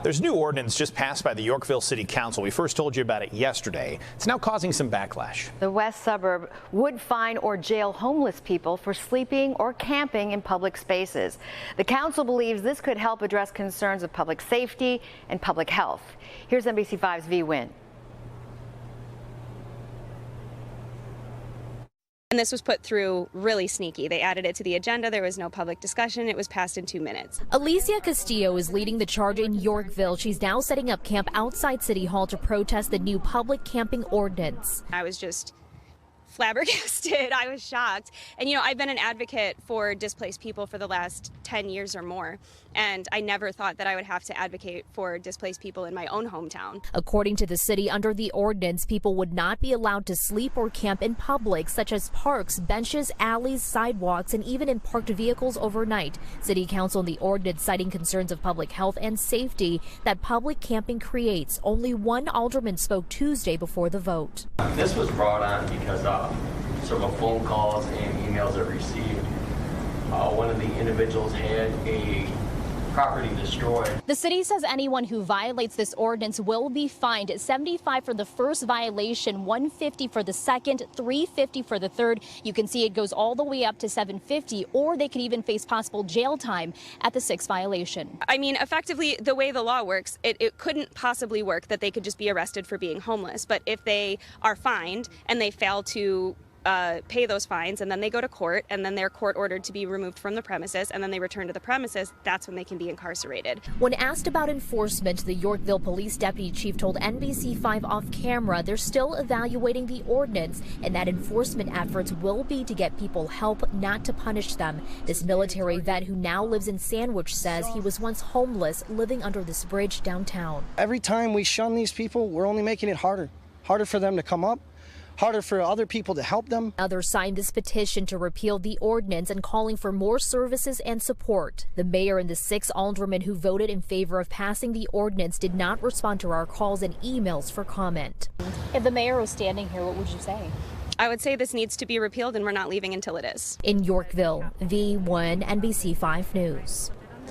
There's a new ordinance just passed by the Yorkville City Council. We first told you about it yesterday. It's now causing some backlash. The west suburb would fine or jail homeless people for sleeping or camping in public spaces. The council believes this could help address concerns of public safety and public health. Here's NBC5's Vi Nguyen. And this was put through really sneaky. They added it to the agenda. There was no public discussion. It was passed in 2 minutes. Alicia Castillo is leading the charge in Yorkville. She's now setting up camp outside City Hall to protest the new public camping ordinance. I was just flabbergasted. I was shocked. And you know, I've been an advocate for displaced people for the last 10 years or more. And I never thought that I would have to advocate for displaced people in my own hometown. According to the city, under the ordinance, people would not be allowed to sleep or camp in public, such as parks, benches, alleys, sidewalks, and even in parked vehicles overnight. City Council and the ordinance citing concerns of public health and safety that public camping creates. Only one alderman spoke Tuesday before the vote. This was brought on because several phone calls and emails I received. One of the individuals had a property destroyed. The city says anyone who violates this ordinance will be fined $75 for the first violation, $150 for the second, $350 for the third. You can see it goes all the way up to $750, or they could even face possible jail time at the sixth violation. I mean, effectively, the way the law works, it couldn't possibly work that they could just be arrested for being homeless. But if they are fined and they fail to pay those fines, and then they go to court, and then they're court ordered to be removed from the premises, and then they return to the premises, that's when they can be incarcerated. When asked about enforcement, the Yorkville Police Deputy Chief told NBC5 off camera they're still evaluating the ordinance and that enforcement efforts will be to get people help, not to punish them. This military vet who now lives in Sandwich says he was once homeless living under this bridge downtown. Every time we shun these people, we're only making it harder for them to come up, harder for other people to help them. Others signed this petition to repeal the ordinance and calling for more services and support. The mayor and the 6 aldermen who voted in favor of passing the ordinance did not respond to our calls and emails for comment. If the mayor was standing here, what would you say? I would say this needs to be repealed, and we're not leaving until it is. In Yorkville, Vi Nguyen, NBC5 News.